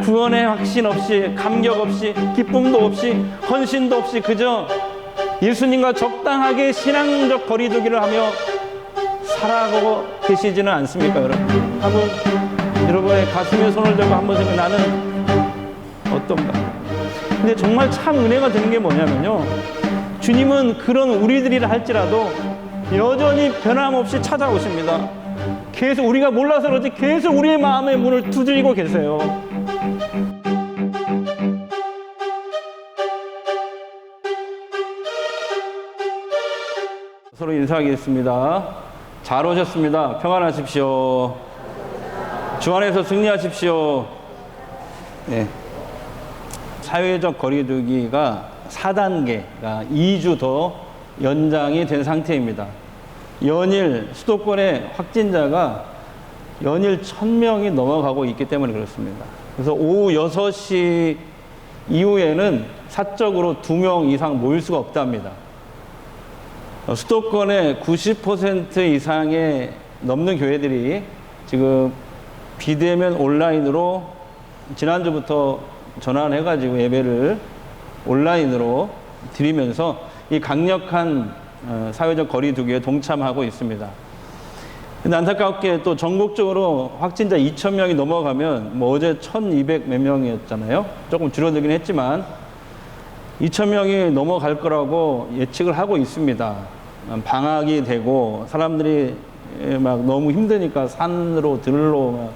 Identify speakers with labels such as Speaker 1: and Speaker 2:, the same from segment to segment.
Speaker 1: 구원의 확신 없이, 감격 없이, 기쁨도 없이, 헌신도 없이 그저 예수님과 적당하게 신앙적 거리두기를 하며 살아가고 계시지는 않습니까, 여러분? 한번 여러분의 가슴에 손을 대고 한번 생각해, 나는 어떤가? 근데 정말 참 은혜가 되는 게 뭐냐면요, 주님은 그런 우리들이라 할지라도 여전히 변함없이 찾아오십니다. 계속 우리가 몰라서 그렇지 계속 우리의 마음의 문을 두드리고 계세요. 서로 인사하겠습니다. 잘 오셨습니다. 평안하십시오. 주 안에서 승리하십시오. 네. 사회적 거리두기가 4단계가 2주 더 연장이 된 상태입니다. 연일 수도권의 확진자가 연일 1000명이 넘어가고 있기 때문에 그렇습니다. 그래서 오후 6시 이후에는 사적으로 2명 이상 모일 수가 없답니다. 수도권의 90% 이상의 넘는 교회들이 지금 비대면 온라인으로 지난주부터 전환해가지고 예배를 온라인으로 드리면서 이 강력한 사회적 거리두기에 동참하고 있습니다. 근데 안타깝게 또 전국적으로 확진자 2,000명이 넘어가면 뭐 어제 1,200 몇 명이었잖아요. 조금 줄어들긴 했지만 2,000명이 넘어갈 거라고 예측을 하고 있습니다. 방학이 되고 사람들이 막 너무 힘드니까 산으로 들로 막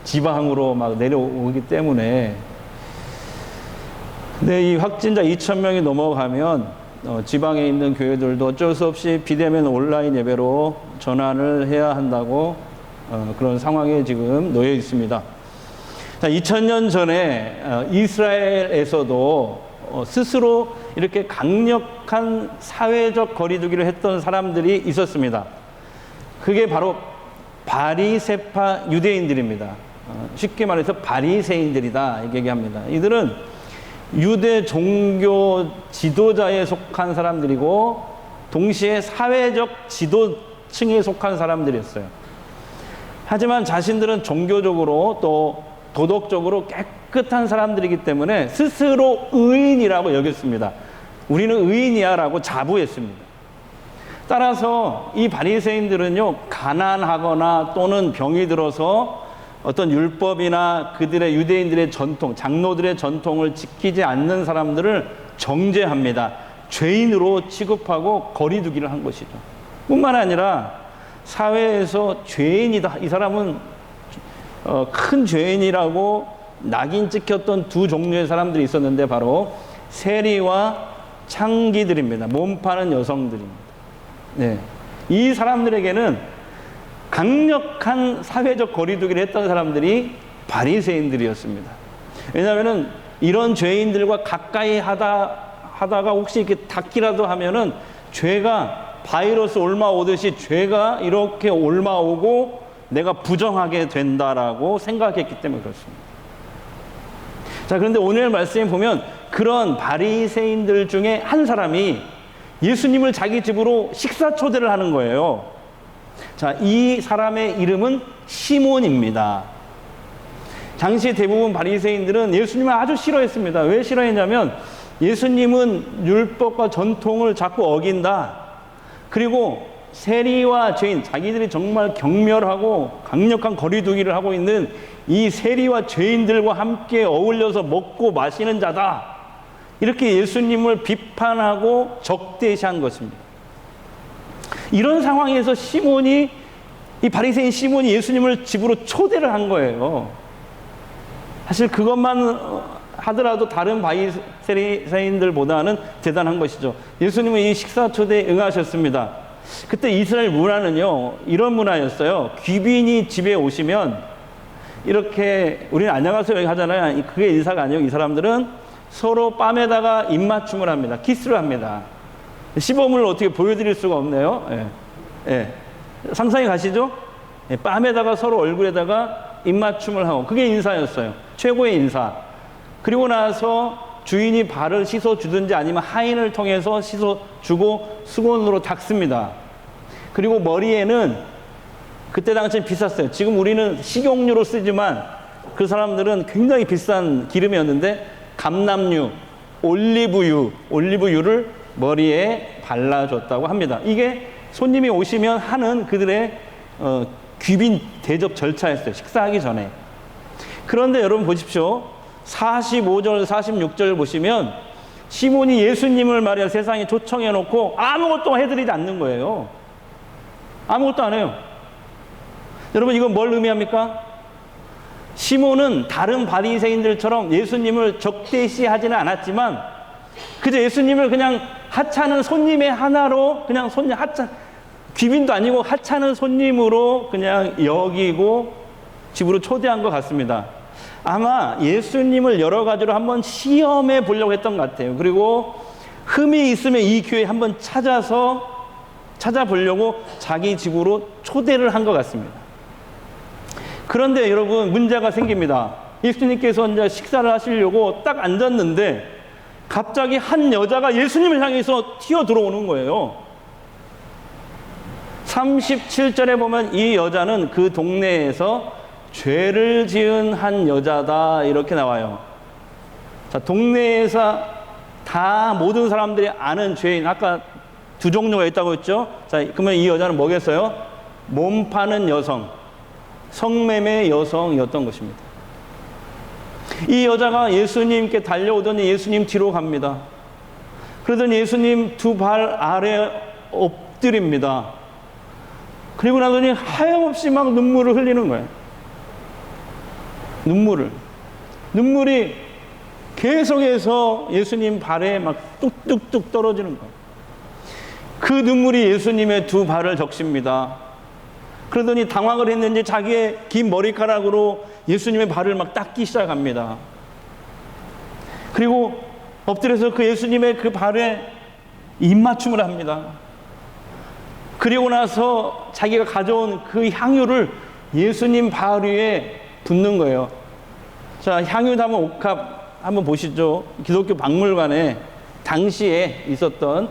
Speaker 1: 지방으로 막 내려오기 때문에. 근데 이 확진자 2,000명이 넘어가면 지방에 있는 교회들도 어쩔 수 없이 비대면 온라인 예배로 전환을 해야 한다고 그런 상황에 지금 놓여 있습니다. 2000년 전에 이스라엘에서도 스스로 이렇게 강력한 사회적 거리두기를 했던 사람들이 있었습니다. 그게 바로 바리새파 유대인들입니다. 쉽게 말해서 바리새인들이다 이렇게 얘기합니다. 이들은 유대 종교 지도자에 속한 사람들이고 동시에 사회적 지도층에 속한 사람들이었어요. 하지만 자신들은 종교적으로 또 도덕적으로 깨끗한 사람들이기 때문에 스스로 의인이라고 여겼습니다. 우리는 의인이야 라고 자부했습니다. 따라서 이 바리새인들은요, 가난하거나 또는 병이 들어서 어떤 율법이나 그들의 유대인들의 전통, 장로들의 전통을 지키지 않는 사람들을 정죄합니다. 죄인으로 취급하고 거리두기를 한 것이죠. 뿐만 아니라 사회에서 죄인이다, 이 사람은 큰 죄인이라고 낙인 찍혔던 두 종류의 사람들이 있었는데 바로 세리와 창기들입니다. 몸 파는 여성들입니다. 네. 이 사람들에게는 강력한 사회적 거리두기를 했던 사람들이 바리새인들이었습니다. 왜냐하면 이런 죄인들과 가까이 하다가 혹시 이렇게 닿기라도 하면은 죄가 바이러스 옮아오듯이 죄가 이렇게 옮아오고 내가 부정하게 된다라고 생각했기 때문에 그렇습니다. 자, 그런데 오늘 말씀에 보면 그런 바리새인들 중에 한 사람이 예수님을 자기 집으로 식사 초대를 하는 거예요. 자, 이 사람의 이름은 시몬입니다. 당시 대부분 바리새인들은 예수님을 아주 싫어했습니다. 왜 싫어했냐면 예수님은 율법과 전통을 자꾸 어긴다. 그리고 세리와 죄인, 자기들이 정말 경멸하고 강력한 거리두기를 하고 있는 이 세리와 죄인들과 함께 어울려서 먹고 마시는 자다. 이렇게 예수님을 비판하고 적대시한 것입니다. 이런 상황에서 이 바리새인 시몬이 예수님을 집으로 초대를 한 거예요. 사실 그것만 하더라도 다른 바리새인들보다는 대단한 것이죠. 예수님은 이 식사 초대에 응하셨습니다. 그때 이스라엘 문화는요, 이런 문화였어요. 귀빈이 집에 오시면 이렇게 우리는 안녕하세요 하잖아요. 그게 인사가 아니고 이 사람들은 서로 뺨에다가 입맞춤을 합니다. 키스를 합니다. 시범을 어떻게 보여드릴 수가 없네요. 예. 예. 상상이 가시죠? 예. 뺨에다가 서로 얼굴에다가 입맞춤을 하고 그게 인사였어요. 최고의 인사. 그리고 나서 주인이 발을 씻어주든지 아니면 하인을 통해서 씻어주고 수건으로 닦습니다. 그리고 머리에는 그때 당시엔 비쌌어요. 지금 우리는 식용유로 쓰지만 그 사람들은 굉장히 비싼 기름이었는데 감람유, 올리브유를 머리에 발라줬다고 합니다. 이게 손님이 오시면 하는 그들의 귀빈 대접 절차였어요. 식사하기 전에. 그런데 여러분 보십시오. 45절, 46절 보시면 시몬이 예수님을 말이야 세상에 초청해 놓고 아무것도 해드리지 않는 거예요. 아무것도 안 해요. 여러분 이건 뭘 의미합니까? 시몬은 다른 바리새인들처럼 예수님을 적대시하지는 않았지만 그저 예수님을 그냥 하찮은 손님의 하나로 그냥 손님 하찮 귀빈도 아니고 하찮은 손님으로 그냥 여기고 집으로 초대한 것 같습니다. 아마 예수님을 여러 가지로 한번 시험해 보려고 했던 것 같아요. 그리고 흠이 있으면 이 교회에 한번 찾아보려고 자기 집으로 초대를 한 것 같습니다. 그런데 여러분 문제가 생깁니다. 예수님께서 이제 식사를 하시려고 딱 앉았는데 갑자기 한 여자가 예수님을 향해서 튀어 들어오는 거예요. 37절에 보면 이 여자는 그 동네에서 죄를 지은 한 여자다 이렇게 나와요. 자, 동네에서 다 모든 사람들이 아는 죄인, 아까 두 종류가 있다고 했죠. 자, 그러면 이 여자는 뭐겠어요? 몸 파는 여성, 성매매 여성이었던 것입니다. 이 여자가 예수님께 달려오더니 예수님 뒤로 갑니다. 그러더니 예수님 두 발 아래 엎드립니다. 그리고 나더니 하염없이 막 눈물을 흘리는 거예요. 눈물이 계속해서 예수님 발에 막 뚝뚝뚝 떨어지는 거예요. 그 눈물이 예수님의 두 발을 적십니다. 그러더니 당황을 했는지 자기의 긴 머리카락으로 예수님의 발을 막 닦기 시작합니다. 그리고 엎드려서 그 예수님의 그 발에 입맞춤을 합니다. 그리고 나서 자기가 가져온 그 향유를 예수님 발 위에 붓는 거예요. 자, 향유 담은 옥합 한번 보시죠. 기독교 박물관에 당시에 있었던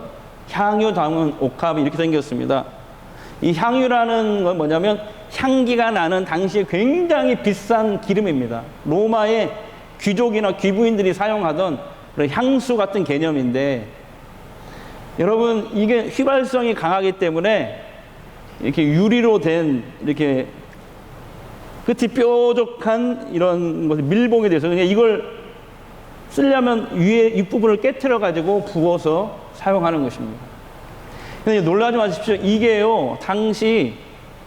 Speaker 1: 향유 담은 옥합이 이렇게 생겼습니다. 이 향유라는 건 뭐냐면 향기가 나는 당시에 굉장히 비싼 기름입니다. 로마의 귀족이나 귀부인들이 사용하던 그런 향수 같은 개념인데, 여러분 이게 휘발성이 강하기 때문에 이렇게 유리로 된 이렇게 끝이 뾰족한 이런 것이 밀봉이 돼서 그냥 이걸 쓰려면 위에 윗부분을 깨트려 가지고 부어서 사용하는 것입니다. 근데 놀라지 마십시오. 이게요 당시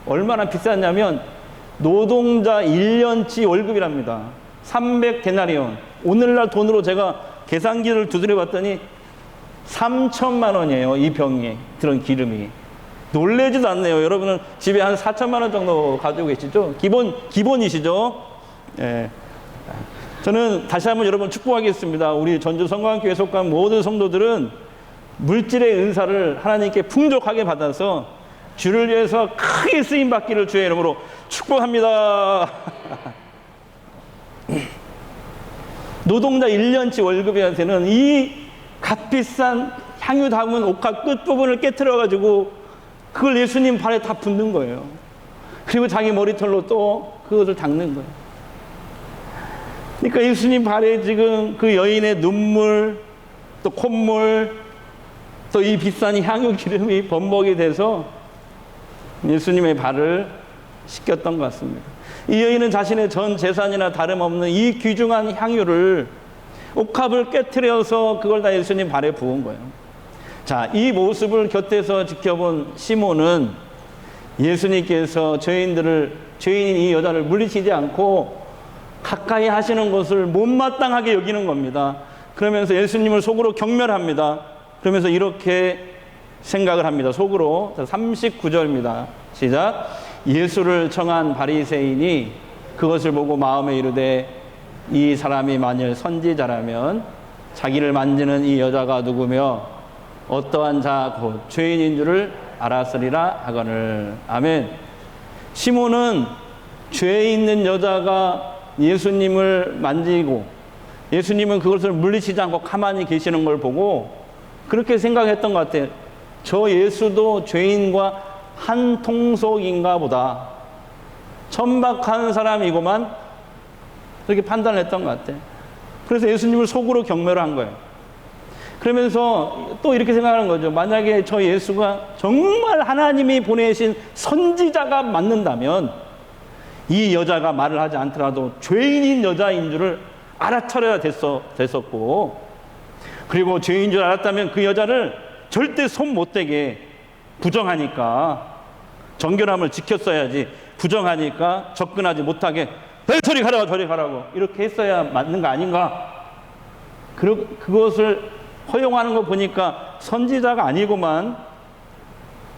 Speaker 1: 얼마나 비쌌냐면 노동자 1년치 월급이랍니다. 300데나리온. 오늘날 돈으로 제가 계산기를 두드려 봤더니 3천만 원이에요. 이 병에 들은 기름이. 놀래지도 않네요. 여러분은 집에 한 4천만 원 정도 가지고 계시죠? 기본이시죠? 예. 저는 다시 한번 여러분 축복하겠습니다. 우리 전주 성광교회 속한 모든 성도들은 물질의 은사를 하나님께 풍족하게 받아서 주를 위해서 크게 쓰임 받기를 주의 이름으로 축복합니다. 노동자 1년치 월급이한테는 이 값비싼 향유 담은 옥합 끝부분을 깨트려 가지고 그걸 예수님 발에 다 붓는 거예요. 그리고 자기 머리털로 또 그것을 닦는 거예요. 그러니까 예수님 발에 지금 그 여인의 눈물, 또 콧물, 또 이 비싼 향유 기름이 범벅이 돼서 예수님의 발을 씻겼던 것 같습니다. 이 여인은 자신의 전 재산이나 다름없는 이 귀중한 향유를 옥합을 깨트려서 그걸 다 예수님 발에 부은 거예요. 자, 이 모습을 곁에서 지켜본 시몬은 예수님께서 죄인인 이 여자를 물리치지 않고 가까이 하시는 것을 못마땅하게 여기는 겁니다. 그러면서 예수님을 속으로 경멸합니다. 그러면서 이렇게 생각을 합니다. 속으로. 39절입니다. 시작. 예수를 청한 바리새인이 그것을 보고 마음에 이르되 이 사람이 만일 선지자라면 자기를 만지는 이 여자가 누구며 어떠한 자 곧 죄인인 줄을 알았으리라 하거늘. 아멘. 시몬은 죄 있는 여자가 예수님을 만지고 예수님은 그것을 물리치지 않고 가만히 계시는 걸 보고 그렇게 생각했던 것 같아요. 저 예수도 죄인과 한 통속인가 보다. 천박한 사람이고만 그렇게 판단을 했던 것 같아요. 그래서 예수님을 속으로 경멸을 한 거예요. 그러면서 또 이렇게 생각하는 거죠. 만약에 저 예수가 정말 하나님이 보내신 선지자가 맞는다면 이 여자가 말을 하지 않더라도 죄인인 여자인 줄을 알아차려야 됐었고, 그리고 죄인 줄 알았다면 그 여자를 절대 손 못 대게 부정하니까, 정결함을 지켰어야지 부정하니까 접근하지 못하게 저리 가라고 저리 가라고 이렇게 했어야 맞는 거 아닌가. 그것을 허용하는 거 보니까 선지자가 아니고만,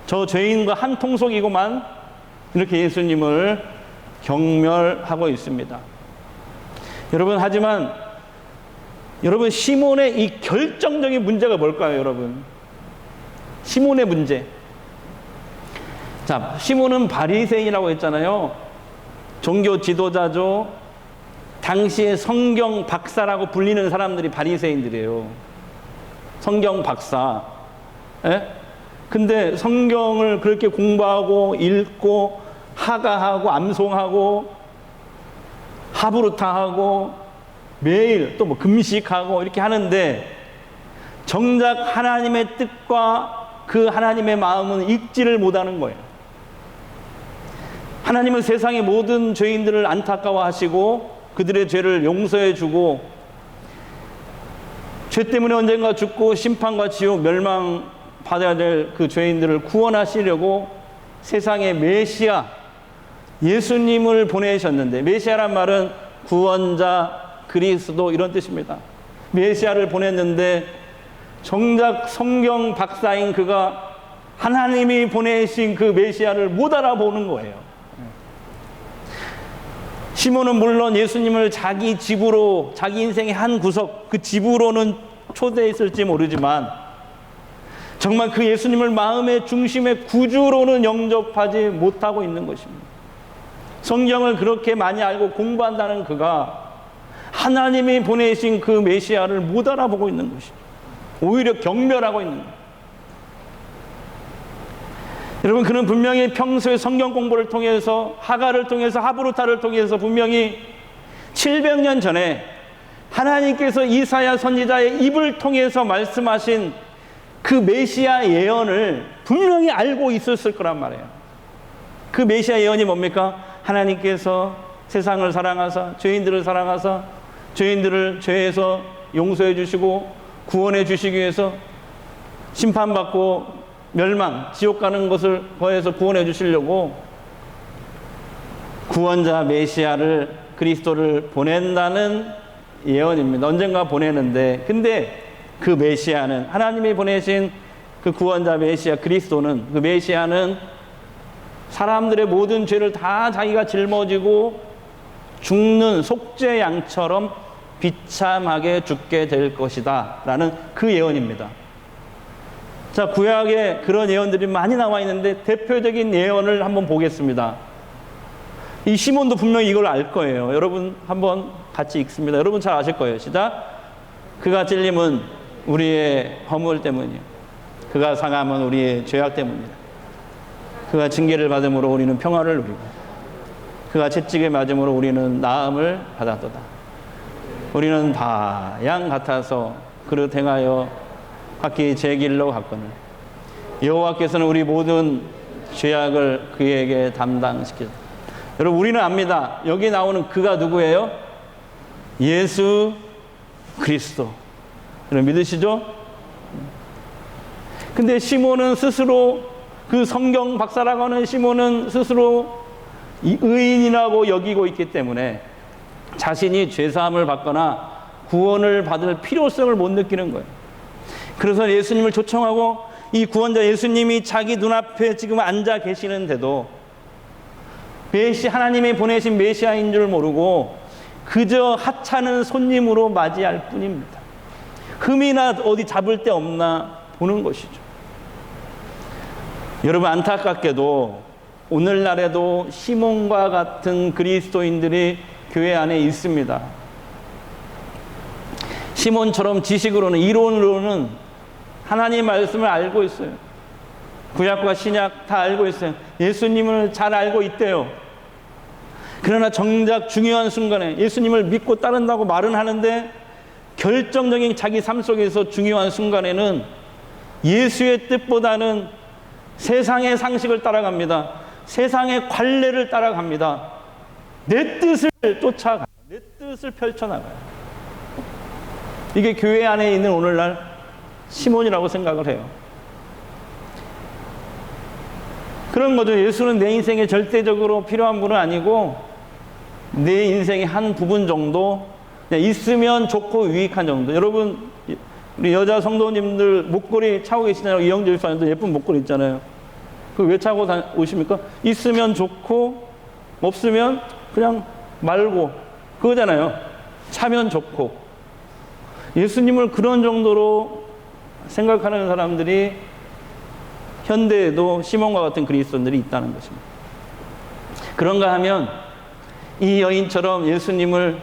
Speaker 1: 저 죄인과 한 통속이고만, 이렇게 예수님을 경멸하고 있습니다. 여러분, 하지만 여러분, 시몬의 이 결정적인 문제가 뭘까요, 여러분? 시몬의 문제. 자, 시몬은 바리새인이라고 했잖아요. 종교 지도자죠. 당시에 성경 박사라고 불리는 사람들이 바리새인들이에요. 성경 박사. 예? 근데 성경을 그렇게 공부하고 읽고 하가하고 암송하고 하브루타하고 매일 또 뭐 금식하고 이렇게 하는데, 정작 하나님의 뜻과 그 하나님의 마음은 읽지를 못하는 거예요. 하나님은 세상의 모든 죄인들을 안타까워하시고 그들의 죄를 용서해 주고, 죄 때문에 언젠가 죽고 심판과 지옥 멸망받아야 될 그 죄인들을 구원하시려고 세상의 메시아 예수님을 보내셨는데, 메시아란 말은 구원자, 그리스도 이런 뜻입니다. 메시아를 보냈는데 정작 성경 박사인 그가 하나님이 보내신 그 메시아를 못 알아보는 거예요. 시몬은 물론 예수님을 자기 집으로, 자기 인생의 한 구석, 그 집으로는 초대했을지 모르지만 정말 그 예수님을 마음의 중심의 구주로는 영접하지 못하고 있는 것입니다. 성경을 그렇게 많이 알고 공부한다는 그가 하나님이 보내신 그 메시아를 못 알아보고 있는 것입니다. 오히려 경멸하고 있는 거예요. 여러분, 그는 분명히 평소에 성경 공부를 통해서, 하가를 통해서, 하브루타를 통해서 분명히 700년 전에 하나님께서 이사야 선지자의 입을 통해서 말씀하신 그 메시아 예언을 분명히 알고 있었을 거란 말이에요. 그 메시아 예언이 뭡니까? 하나님께서 세상을 사랑하사, 죄인들을 사랑하사, 죄인들을 죄에서 용서해 주시고 구원해 주시기 위해서 심판받고 멸망, 지옥 가는 것을 거해서 구원해 주시려고 구원자 메시아를, 그리스도를 보낸다는 예언입니다. 언젠가 보내는데, 근데 그 메시아는, 하나님이 보내신 그 구원자 메시아 그리스도는, 그 메시아는 사람들의 모든 죄를 다 자기가 짊어지고 죽는 속죄양처럼 비참하게 죽게 될 것이다 라는 그 예언입니다. 자, 구약에 그런 예언들이 많이 나와 있는데 대표적인 예언을 한번 보겠습니다. 이 시몬도 분명히 이걸 알 거예요. 여러분 한번 같이 읽습니다. 여러분 잘 아실 거예요. 시작. 그가 찔림은 우리의 허물 때문이요, 그가 상함은 우리의 죄악 때문이다. 그가 징계를 받음으로 우리는 평화를 누리고 그가 채찍에 맞음으로 우리는 나음을 받았도다. 우리는 다 양 같아서 그릇 행하여 각기 제 길로 갔거늘 여호와께서는 우리 모든 죄악을 그에게 담당시켰다. 여러분, 우리는 압니다. 여기 나오는 그가 누구예요? 예수 그리스도. 여러분 믿으시죠? 근데 시몬은 스스로, 그 성경 박사라고 하는 시몬은 스스로 의인이라고 여기고 있기 때문에 자신이 죄사함을 받거나 구원을 받을 필요성을 못 느끼는 거예요. 그래서 예수님을 초청하고, 이 구원자 예수님이 자기 눈앞에 지금 앉아 계시는데도 하나님이 보내신 메시아인 줄 모르고 그저 하찮은 손님으로 맞이할 뿐입니다. 흠이나 어디 잡을 데 없나 보는 것이죠. 여러분, 안타깝게도 오늘날에도 시몬과 같은 그리스도인들이 교회 안에 있습니다. 시몬처럼 지식으로는, 이론으로는 하나님의 말씀을 알고 있어요. 구약과 신약 다 알고 있어요. 예수님을 잘 알고 있대요. 그러나 정작 중요한 순간에 예수님을 믿고 따른다고 말은 하는데 결정적인 자기 삶 속에서 중요한 순간에는 예수의 뜻보다는 세상의 상식을 따라갑니다. 세상의 관례를 따라갑니다. 내 뜻을 쫓아가요. 내 뜻을 펼쳐나가요. 이게 교회 안에 있는 오늘날 시몬이라고 생각을 해요. 그런 거죠. 예수는 내 인생에 절대적으로 필요한 분은 아니고 내 인생의 한 부분 정도 그냥 있으면 좋고 유익한 정도. 여러분 우리 여자 성도님들 목걸이 차고 계시잖아요. 이영재 집사님도 예쁜 목걸이 있잖아요. 그거 왜 차고 오십니까? 있으면 좋고 없으면 그냥 말고 그거잖아요. 차면 좋고. 예수님을 그런 정도로 생각하는 사람들이 현대에도 시몬과 같은 그리스도인들이 있다는 것입니다. 그런가 하면 이 여인처럼 예수님을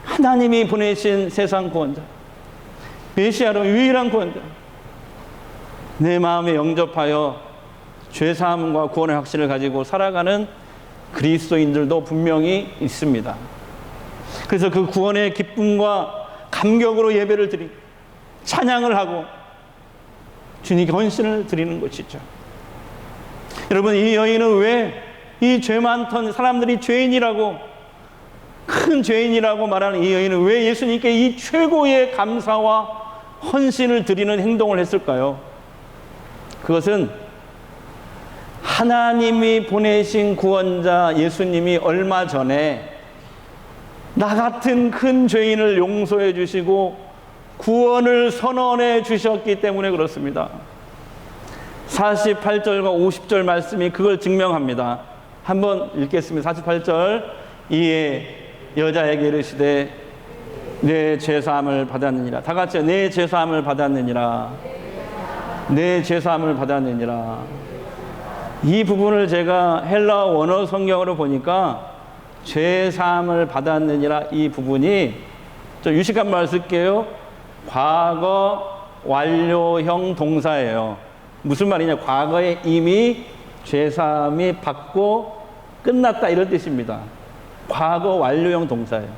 Speaker 1: 하나님이 보내신 세상 구원자, 메시아로 유일한 구원자, 내 마음에 영접하여 죄사함과 구원의 확신을 가지고 살아가는 그리스도인들도 분명히 있습니다. 그래서 그 구원의 기쁨과 감격으로 예배를 드리고 찬양을 하고 주님께 헌신을 드리는 것이죠. 여러분, 이 여인은 왜 이 죄 많던 사람들이 죄인이라고, 큰 죄인이라고 말하는 이 여인은 왜 예수님께 이 최고의 감사와 헌신을 드리는 행동을 했을까요? 그것은 하나님이 보내신 구원자 예수님이 얼마 전에 나 같은 큰 죄인을 용서해 주시고 구원을 선언해 주셨기 때문에 그렇습니다. 48절과 50절 말씀이 그걸 증명합니다. 한번 읽겠습니다. 48절. 이에 여자에게 이르시되 내 죄사함을 받았느니라. 다 같이 내 죄사함을 받았느니라. 내 죄사함을 받았느니라. 이 부분을 제가 헬라어 원어 성경으로 보니까 죄사함을 받았느니라 이 부분이 좀 유식한 말 쓸게요. 과거 완료형 동사예요. 무슨 말이냐? 과거에 이미 죄사함이 받고 끝났다 이런 뜻입니다. 과거 완료형 동사예요.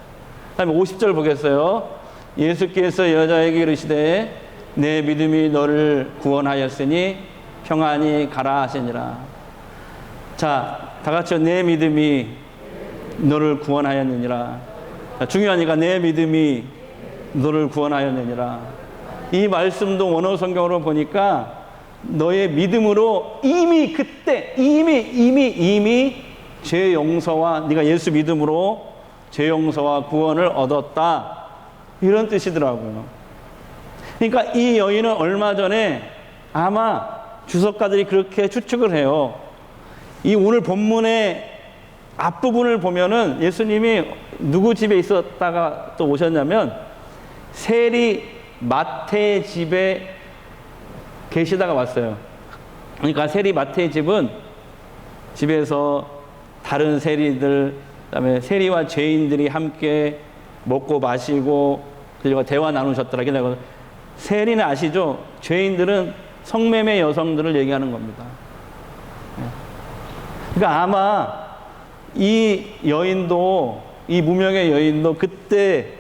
Speaker 1: 다음에 50절 보겠어요. 예수께서 여자에게 이르시되 내 믿음이 너를 구원하였으니 평안히 가라 하시니라. 자, 다 같이요. 내 믿음이 너를 구원하였느니라. 중요하니까 내 믿음이 너를 구원하였느니라. 이 말씀도 원어 성경으로 보니까 너의 믿음으로 이미 그때 이미 죄 용서와 네가 예수 믿음으로 죄 용서와 구원을 얻었다 이런 뜻이더라고요. 그러니까 이 여인은 얼마 전에 아마 주석가들이 그렇게 추측을 해요. 이 오늘 본문의 앞부분을 보면은 예수님이 누구 집에 있었다가 또 오셨냐면 세리 마태 집에 계시다가 왔어요. 그러니까 세리 마태의 집은 집에서 다른 세리들, 그다음에 세리와 죄인들이 함께 먹고 마시고 그리고 대화 나누셨더라. 그래서 세리는 아시죠? 죄인들은 성매매 여성들을 얘기하는 겁니다. 그러니까 아마 이 여인도, 이 무명의 여인도 그때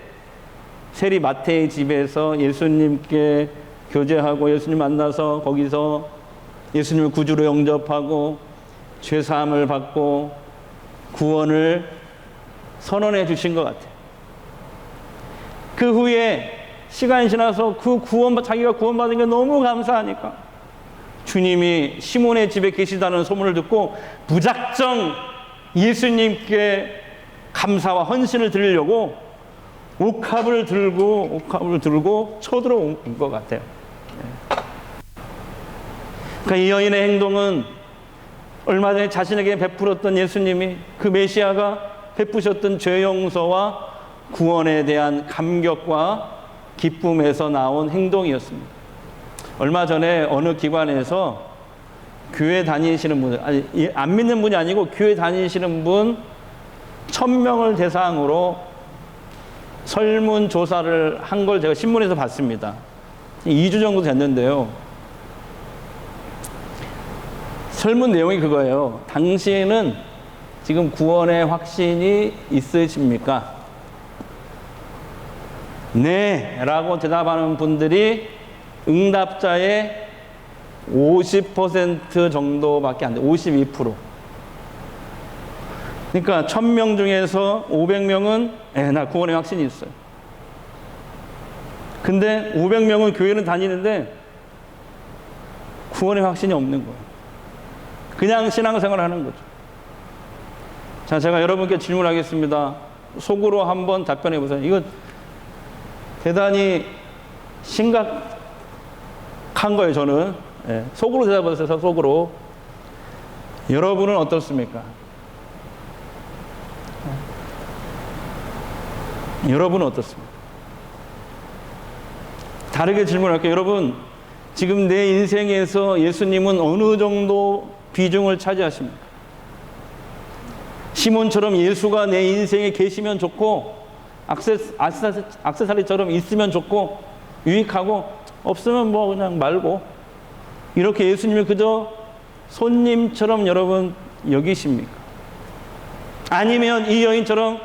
Speaker 1: 세리 마태의 집에서 예수님께 교제하고 예수님 만나서 거기서 예수님을 구주로 영접하고 죄사함을 받고 구원을 선언해 주신 것 같아요. 그 후에 시간이 지나서 그 자기가 구원받은 게 너무 감사하니까 주님이 시몬의 집에 계시다는 소문을 듣고 무작정 예수님께 감사와 헌신을 드리려고 옥합을 들고 쳐들어온 것 같아요. 그러니까 이 여인의 행동은 얼마 전에 자신에게 베풀었던 예수님이, 그 메시아가 베푸셨던 죄 용서와 구원에 대한 감격과 기쁨에서 나온 행동이었습니다. 얼마 전에 어느 기관에서 교회 다니시는 분, 아니 안 믿는 분이 아니고 교회 다니시는 분 1000명을 대상으로 설문조사를 한 걸 제가 신문에서 봤습니다. 2주 정도 됐는데요. 설문 내용이 그거예요. 당신은 지금 구원의 확신이 있으십니까? 네 라고 대답하는 분들이 응답자의 50% 정도밖에 안 돼. 52%. 그러니까 1000명 중에서 500명은 나 구원의 확신이 있어요. 근데 500명은 교회는 다니는데 구원의 확신이 없는 거예요. 그냥 신앙생활을 하는 거죠. 자, 제가 여러분께 질문하겠습니다. 속으로 한번 답변해 보세요. 이거 대단히 심각한 거예요, 저는. 예, 속으로 대답하세요, 속으로. 여러분은 어떻습니까? 여러분은 어떻습니까? 다르게 질문할게요. 여러분, 지금 내 인생에서 예수님은 어느 정도 비중을 차지하십니까? 시몬처럼 예수가 내 인생에 계시면 좋고 액세서리처럼 있으면 좋고 유익하고 없으면 뭐 그냥 말고 이렇게 예수님을 그저 손님처럼 여러분 여기십니까? 아니면 이 여인처럼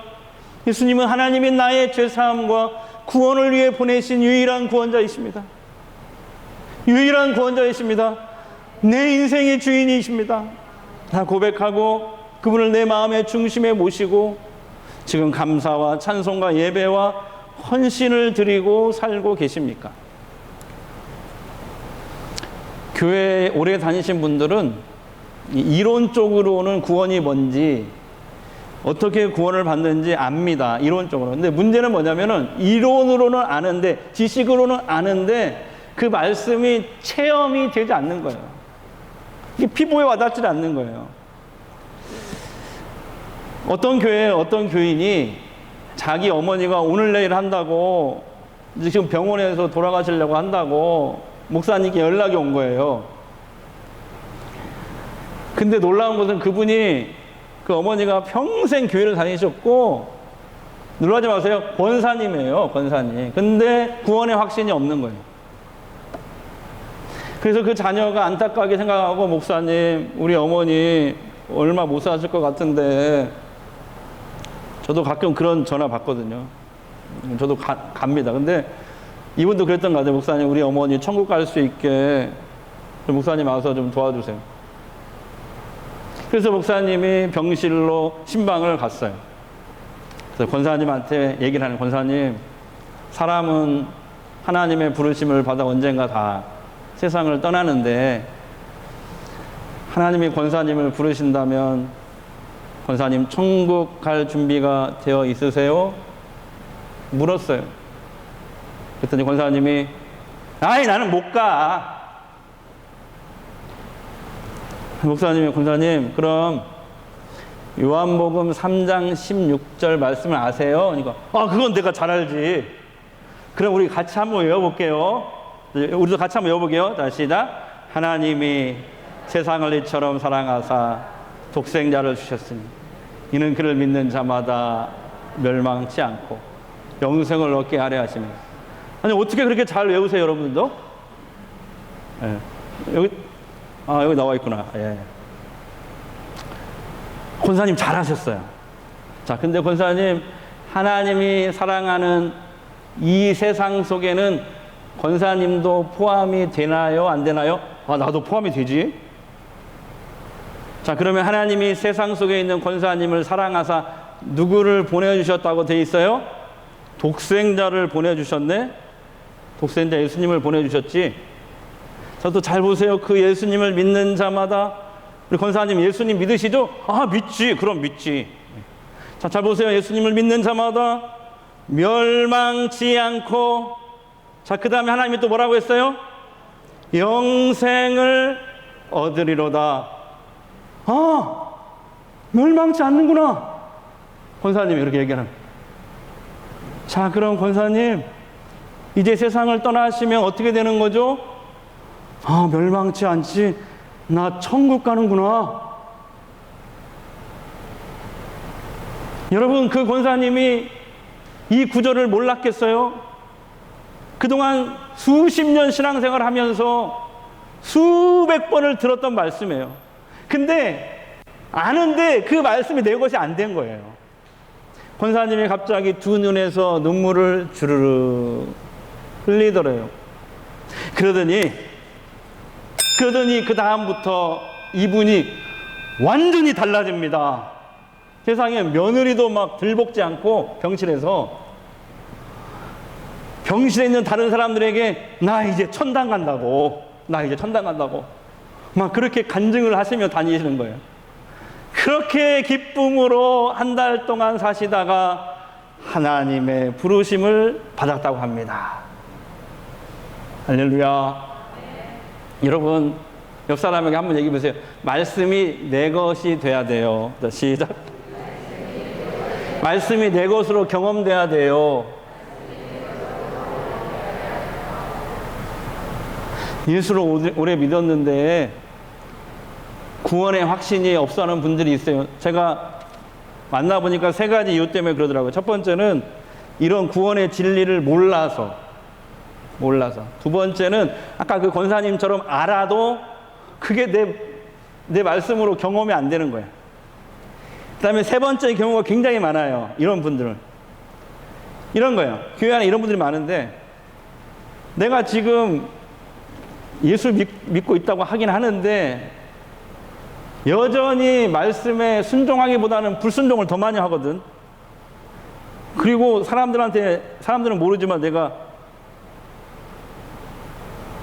Speaker 1: 예수님은 하나님이 나의 죄사함과 구원을 위해 보내신 유일한 구원자이십니다. 유일한 구원자이십니다. 내 인생의 주인이십니다. 다 고백하고 그분을 내 마음의 중심에 모시고 지금 감사와 찬송과 예배와 헌신을 드리고 살고 계십니까? 교회에 오래 다니신 분들은 이론적으로는 구원이 뭔지 어떻게 구원을 받는지 압니다. 이론적으로. 근데 문제는 뭐냐면은 이론으로는 아는데 지식으로는 아는데 그 말씀이 체험이 되지 않는 거예요. 이게 피부에 와닿지 않는 거예요. 어떤 교회에 어떤 교인이 자기 어머니가 오늘 내일 한다고 지금 병원에서 돌아가시려고 한다고 목사님께 연락이 온 거예요. 근데 놀라운 것은 그분이 그 어머니가 평생 교회를 다니셨고 놀라지 마세요. 권사님이에요. 권사님. 근데 구원의 확신이 없는 거예요. 그래서 그 자녀가 안타깝게 생각하고 목사님 우리 어머니 얼마 못 사실 것 같은데 저도 가끔 그런 전화 받거든요. 저도 갑니다. 근데 이분도 그랬던 것 같아요. 목사님 우리 어머니 천국 갈 수 있게 목사님 와서 좀 도와주세요. 그래서 목사님이 병실로 신방을 갔어요. 그래서 권사님한테 얘기를 하는 권사님 사람은 하나님의 부르심을 받아 언젠가 다 세상을 떠나는데 하나님이 권사님을 부르신다면 권사님 천국 갈 준비가 되어 있으세요? 물었어요. 그랬더니 권사님이 아이 나는 못 가. 목사님이 권사님 그럼 요한복음 3장 16절 말씀을 아세요? 그러니까 그건 내가 잘 알지. 그럼 우리 같이 한번 외워볼게요. 우리도 같이 한번 외워볼게요. 자, 시작. 하나님이 세상을 이처럼 사랑하사 독생자를 주셨으니 이는 그를 믿는 자마다 멸망치 않고 영생을 얻게 하려 하십니다. 아니 어떻게 그렇게 잘 외우세요 여러분들도? 예. 여기 나와 있구나. 예. 권사님 잘하셨어요. 자, 근데 권사님 하나님이 사랑하는 이 세상 속에는 권사님도 포함이 되나요? 안 되나요? 나도 포함이 되지. 자, 그러면 하나님이 세상 속에 있는 권사님을 사랑하사 누구를 보내주셨다고 돼 있어요? 독생자를 보내주셨네. 독생자 예수님을 보내주셨지. 저도 잘 보세요. 그 예수님을 믿는 자마다 우리 권사님 예수님 믿으시죠? 믿지. 그럼 믿지. 자, 잘 보세요. 예수님을 믿는 자마다 멸망치 않고 자, 그 다음에 하나님이 또 뭐라고 했어요? 영생을 얻으리로다. 멸망치 않는구나. 권사님이 이렇게 얘기하는. 자, 그럼 권사님 이제 세상을 떠나시면 어떻게 되는 거죠? 멸망치 않지. 나 천국 가는구나. 여러분, 그 권사님이 이 구절을 몰랐겠어요? 그동안 수십 년 신앙생활을 하면서 수백 번을 들었던 말씀이에요. 근데 아는데 그 말씀이 내 것이 안 된 거예요. 권사님이 갑자기 두 눈에서 눈물을 주르르 흘리더래요. 그러더니 그 다음부터 이분이 완전히 달라집니다. 세상에 며느리도 막 들볶지 않고 병실에 있는 다른 사람들에게 나 이제 천당 간다고 막 그렇게 간증을 하시며 다니시는 거예요. 그렇게 기쁨으로 한 달 동안 사시다가 하나님의 부르심을 받았다고 합니다. 할렐루야. 여러분, 옆 사람에게 한번 얘기해 보세요. 말씀이 내 것이 돼야 돼요. 시작. 말씀이 내 것으로 경험돼야 돼요. 예수를 오래 믿었는데 구원의 확신이 없어하는 분들이 있어요. 제가 만나보니까 세 가지 이유 때문에 그러더라고요. 첫 번째는 이런 구원의 진리를 몰라서. 두 번째는 아까 그 권사님처럼 알아도 그게 내 말씀으로 경험이 안 되는 거예요. 그 다음에 세 번째 경우가 굉장히 많아요. 이런 분들은. 이런 거예요. 교회 안에 이런 분들이 많은데 내가 지금 예수 믿고 있다고 하긴 하는데 여전히 말씀에 순종하기보다는 불순종을 더 많이 하거든. 그리고 사람들은 모르지만 내가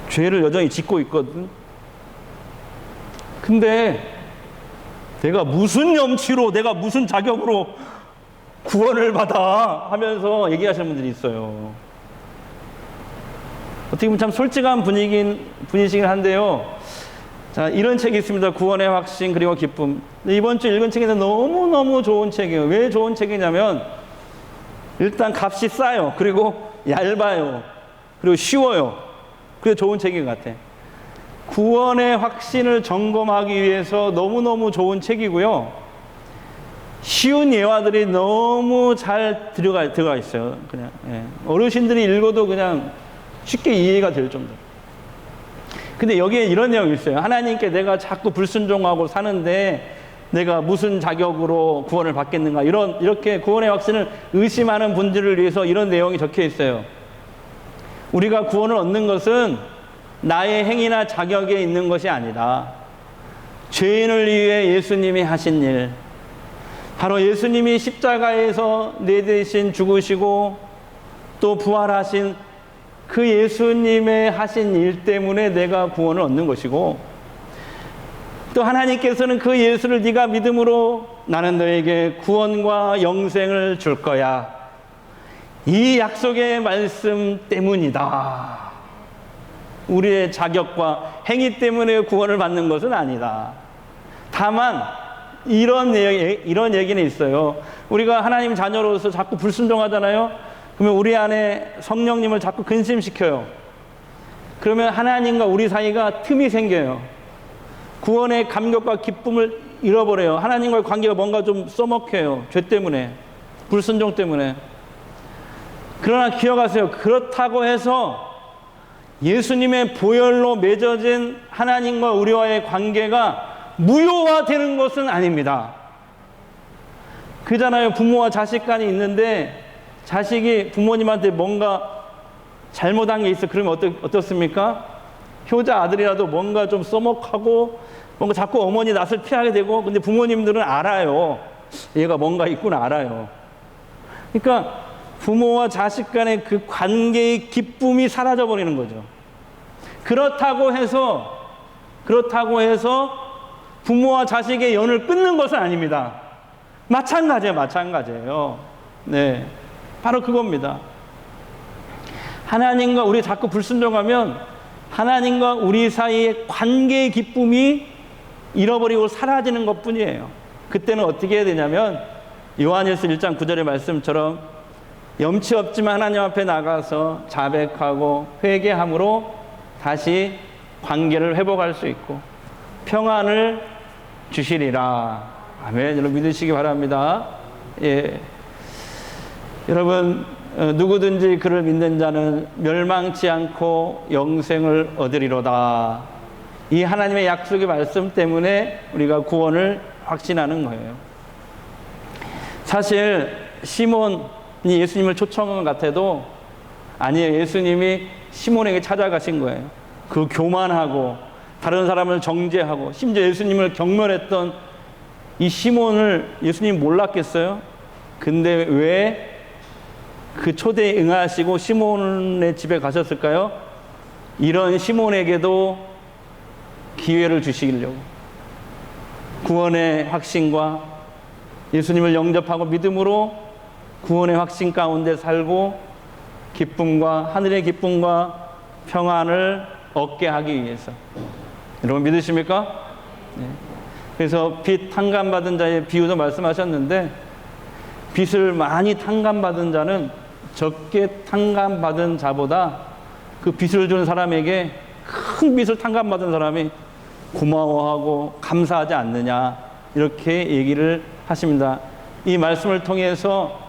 Speaker 1: 죄를 여전히 짓고 있거든. 근데 내가 무슨 염치로, 내가 무슨 자격으로 구원을 받아 하면서 얘기하시는 분들이 있어요. 어떻게 보면 참 솔직한 분이시긴 한데요. 자, 이런 책이 있습니다. 구원의 확신 그리고 기쁨. 이번 주 읽은 책인데 너무너무 좋은 책이에요. 왜 좋은 책이냐면 일단 값이 싸요. 그리고 얇아요. 그리고 쉬워요. 그래서 좋은 책인 것 같아. 구원의 확신을 점검하기 위해서 너무너무 좋은 책이고요. 쉬운 예화들이 너무 잘 들어가 있어요. 그냥 어르신들이 읽어도 그냥 쉽게 이해가 될 정도. 근데 여기에 이런 내용이 있어요. 하나님께 내가 자꾸 불순종하고 사는데 내가 무슨 자격으로 구원을 받겠는가, 이렇게 구원의 확신을 의심하는 분들을 위해서 이런 내용이 적혀 있어요. 우리가 구원을 얻는 것은 나의 행위나 자격에 있는 것이 아니라 죄인을 위해 예수님이 하신 일, 바로 예수님이 십자가에서 내 대신 죽으시고 또 부활하신 그 예수님의 하신 일 때문에 내가 구원을 얻는 것이고, 또 하나님께서는 그 예수를 네가 믿음으로 나는 너에게 구원과 영생을 줄 거야, 이 약속의 말씀 때문이다. 우리의 자격과 행위 때문에 구원을 받는 것은 아니다. 다만 이런 얘기는 있어요. 우리가 하나님 자녀로서 자꾸 불순종하잖아요. 그러면 우리 안에 성령님을 자꾸 근심시켜요. 그러면 하나님과 우리 사이가 틈이 생겨요. 구원의 감격과 기쁨을 잃어버려요. 하나님과의 관계가 뭔가 좀 써먹혀요. 죄 때문에, 불순종 때문에. 그러나 기억하세요. 그렇다고 해서 예수님의 보혈로 맺어진 하나님과 우리와의 관계가 무효화되는 것은 아닙니다. 그잖아요. 부모와 자식 간이 있는데 자식이 부모님한테 뭔가 잘못한 게 있어. 그러면 어떻습니까? 효자 아들이라도 뭔가 좀 써먹하고 뭔가 자꾸 어머니 낯을 피하게 되고, 근데 부모님들은 알아요. 얘가 뭔가 있구나 알아요. 그러니까 부모와 자식 간의 그 관계의 기쁨이 사라져 버리는 거죠. 그렇다고 해서 부모와 자식의 연을 끊는 것은 아닙니다. 마찬가지예요. 네. 바로 그겁니다. 하나님과 우리 자꾸 불순종하면 하나님과 우리 사이의 관계의 기쁨이 잃어버리고 사라지는 것뿐이에요. 그때는 어떻게 해야 되냐면 요한일서 1장 9절의 말씀처럼 염치 없지만 하나님 앞에 나가서 자백하고 회개함으로 다시 관계를 회복할 수 있고 평안을 주시리라. 아멘. 여러분 믿으시기 바랍니다. 예. 여러분, 누구든지 그를 믿는 자는 멸망치 않고 영생을 얻으리로다. 이 하나님의 약속의 말씀 때문에 우리가 구원을 확신하는 거예요. 사실 시몬이 예수님을 초청한 것 같아도 아니에요. 예수님이 시몬에게 찾아가신 거예요. 그 교만하고 다른 사람을 정죄하고 심지어 예수님을 경멸했던 이 시몬을 예수님 몰랐겠어요? 근데 왜 그 초대에 응하시고 시몬의 집에 가셨을까요? 이런 시몬에게도 기회를 주시려고. 구원의 확신과 예수님을 영접하고 믿음으로 구원의 확신 가운데 살고 기쁨과 하늘의 기쁨과 평안을 얻게 하기 위해서. 여러분 믿으십니까? 네. 그래서 빚 탕감받은 자의 비유도 말씀하셨는데, 빚을 많이 탕감받은 자는 적게 탕감받은 자보다 그 빚을 준 사람에게 큰 빚을 탕감받은 사람이 고마워하고 감사하지 않느냐, 이렇게 얘기를 하십니다. 이 말씀을 통해서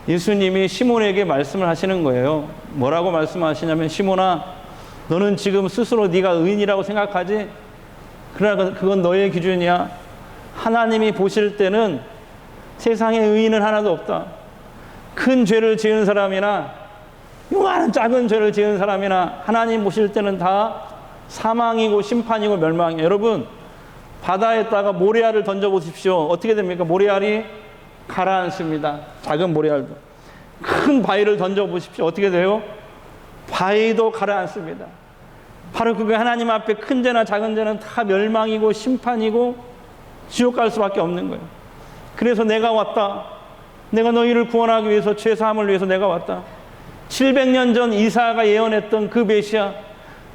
Speaker 1: 예수님이 시몬에게 말씀을 하시는 거예요. 뭐라고 말씀하시냐면, 시몬아, 너는 지금 스스로 네가 의인이라고 생각하지? 그러나 그건 너의 기준이야. 하나님이 보실 때는 세상에 의인은 하나도 없다. 큰 죄를 지은 사람이나 요만한 작은 죄를 지은 사람이나 하나님 보실 때는 다 사망이고 심판이고 멸망이에요. 여러분, 바다에다가 모래알을 던져보십시오. 어떻게 됩니까? 모래알이 가라앉습니다. 작은 모래알도. 큰 바위를 던져보십시오. 어떻게 돼요? 바위도 가라앉습니다. 바로 그게 하나님 앞에 큰 죄나 작은 죄는 다 멸망이고 심판이고 지옥 갈 수밖에 없는 거예요. 그래서 내가 왔다. 내가 너희를 구원하기 위해서, 죄 사함을 위해서 내가 왔다. 700년 전 이사야가 예언했던 그 메시아,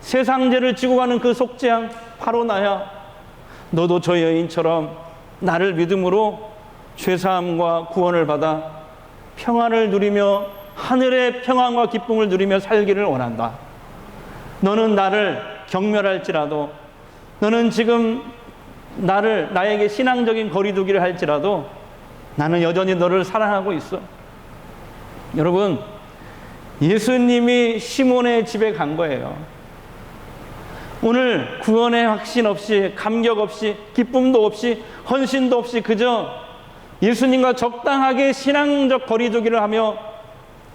Speaker 1: 세상 죄를 지고 가는 그 속죄양, 바로 나야. 너도 저 여인처럼 나를 믿음으로 죄 사함과 구원을 받아 평안을 누리며 하늘의 평안과 기쁨을 누리며 살기를 원한다. 너는 나를 경멸할지라도, 너는 지금 나에게 신앙적인 거리두기를 할지라도 나는 여전히 너를 사랑하고 있어. 여러분, 예수님이 시몬의 집에 간 거예요. 오늘 구원의 확신 없이, 감격 없이, 기쁨도 없이, 헌신도 없이 그저 예수님과 적당하게 신앙적 거리두기를 하며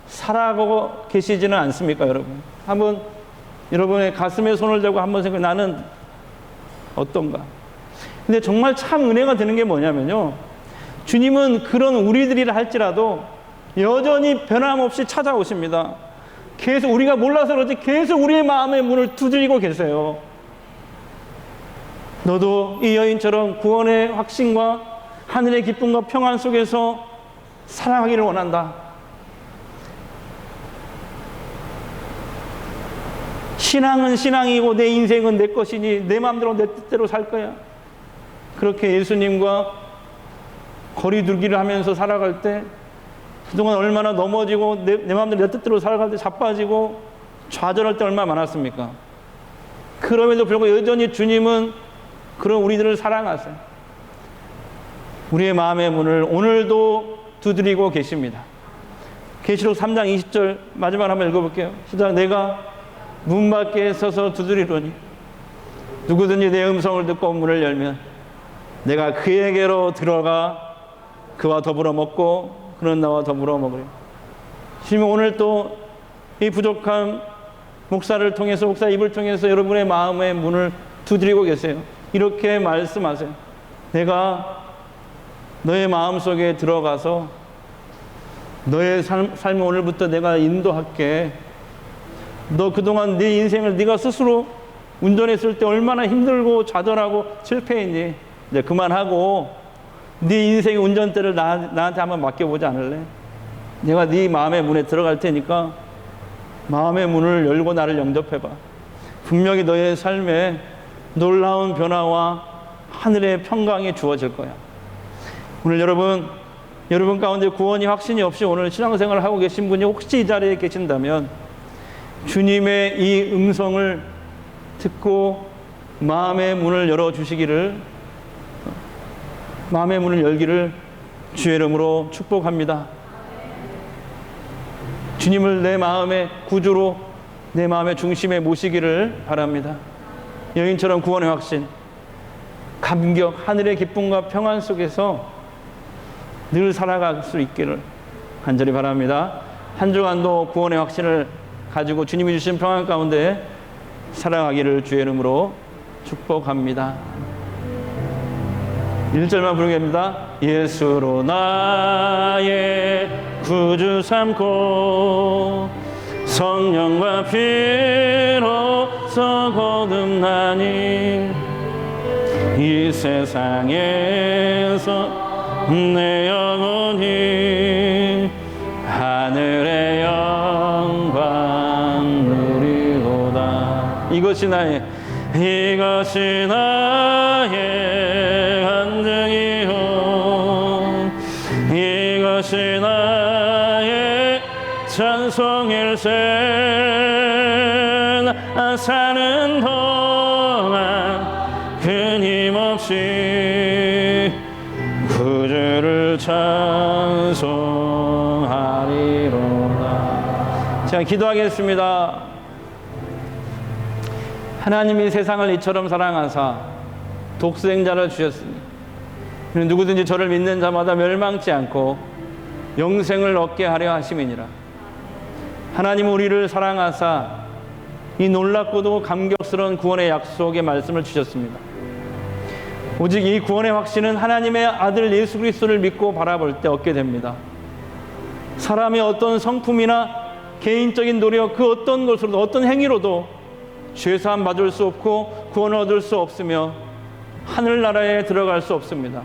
Speaker 1: 살아가고 계시지는 않습니까, 여러분? 한번 여러분의 가슴에 손을 대고 한번 생각해, 나는 어떤가? 근데 정말 참 은혜가 되는 게 뭐냐면요, 주님은 그런 우리들이라 할지라도 여전히 변함없이 찾아오십니다. 계속 우리가 몰라서 그렇지 계속 우리의 마음의 문을 두드리고 계세요. 너도 이 여인처럼 구원의 확신과 하늘의 기쁨과 평안 속에서 살아가기를 원한다. 신앙은 신앙이고 내 인생은 내 것이니 내 마음대로 내 뜻대로 살 거야. 그렇게 예수님과 거리두기를 하면서 살아갈 때 그동안 얼마나 넘어지고 내 마음대로 내 뜻대로 살아갈 때 자빠지고 좌절할 때 얼마나 많았습니까? 그럼에도 불구하고 여전히 주님은 그런 우리들을 사랑하세요. 우리의 마음의 문을 오늘도 두드리고 계십니다. 계시록 3장 20절 마지막 한번 읽어볼게요. 시작. 내가 문 밖에 서서 두드리노니 누구든지 내 음성을 듣고 문을 열면 내가 그에게로 들어가 그와 더불어 먹고 그는 나와 더불어 먹으리. 주님은 오늘 또 이 부족한 목사를 통해서, 목사 입을 통해서 여러분의 마음의 문을 두드리고 계세요. 이렇게 말씀하세요. 내가 너의 마음속에 들어가서 너의 삶을 오늘부터 내가 인도할게. 너 그동안 네 인생을 네가 스스로 운전했을 때 얼마나 힘들고 좌절하고 실패했니? 이제 그만하고 네 인생의 운전대를 나한테 한번 맡겨보지 않을래? 내가 네 마음의 문에 들어갈 테니까 마음의 문을 열고 나를 영접해봐. 분명히 너의 삶에 놀라운 변화와 하늘의 평강이 주어질 거야. 오늘 여러분 가운데 구원이 확신이 없이 오늘 신앙생활을 하고 계신 분이 혹시 이 자리에 계신다면 주님의 이 음성을 듣고 마음의 문을 열어주시기를, 마음의 문을 열기를 주의 이름으로 축복합니다. 주님을 내 마음의 구주로, 내 마음의 중심에 모시기를 바랍니다. 여인처럼 구원의 확신, 감격, 하늘의 기쁨과 평안 속에서 늘 살아갈 수 있기를 간절히 바랍니다. 한 주간도 구원의 확신을 가지고 주님이 주신 평안 가운데 살아가기를 주의 이름으로 축복합니다. 1절만 부르겠습니다. 예수로 나의 구주 삼고 성령과 피로써 거듭나니 이 세상에서 내 영혼이 하늘의 영광 누리도다. 이것이 나의 간증이요 이것이 나의 찬송일세. 나 사는 동안 끊임없이 구주를 찬송하리로다. 제가 기도하겠습니다. 하나님이 세상을 이처럼 사랑하사 독생자를 주셨으니 누구든지 저를 믿는 자마다 멸망치 않고 영생을 얻게 하려 하심이니라. 하나님은 우리를 사랑하사 이 놀랍고도 감격스러운 구원의 약속의 말씀을 주셨습니다. 오직 이 구원의 확신은 하나님의 아들 예수 그리스도를 믿고 바라볼 때 얻게 됩니다. 사람의 어떤 성품이나 개인적인 노력, 그 어떤 것으로도, 어떤 행위로도 죄사함 받을 수 없고 구원을 얻을 수 없으며 하늘나라에 들어갈 수 없습니다.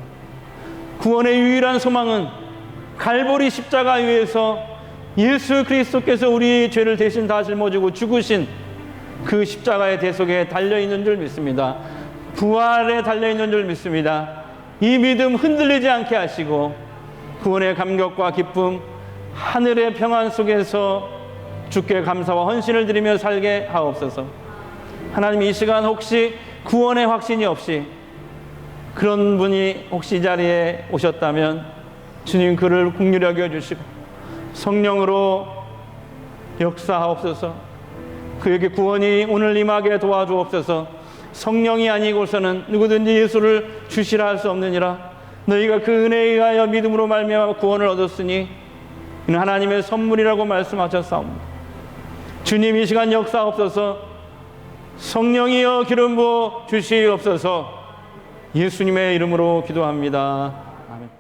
Speaker 1: 구원의 유일한 소망은 갈보리 십자가 위에서 예수 그리스도께서 우리 죄를 대신 다 짊어지고 죽으신 그 십자가의 대속에 달려있는 줄 믿습니다. 부활에 달려있는 줄 믿습니다. 이 믿음 흔들리지 않게 하시고 구원의 감격과 기쁨, 하늘의 평안 속에서 주께 감사와 헌신을 드리며 살게 하옵소서. 하나님, 이 시간 혹시 구원의 확신이 없이 그런 분이 혹시 이 자리에 오셨다면 주님 그를 긍휼히 여겨주시고 성령으로 역사하옵소서. 그에게 구원이 오늘 임하게 도와주옵소서. 성령이 아니고서는 누구든지 예수를 주시라 할 수 없느니라. 너희가 그 은혜에 의하여 믿음으로 말미암아 구원을 얻었으니 이는 하나님의 선물이라고 말씀하셨사옵니다. 주님, 이 시간 역사하옵소서. 성령이여 기름 부어 주시옵소서. 예수님의 이름으로 기도합니다. 아멘.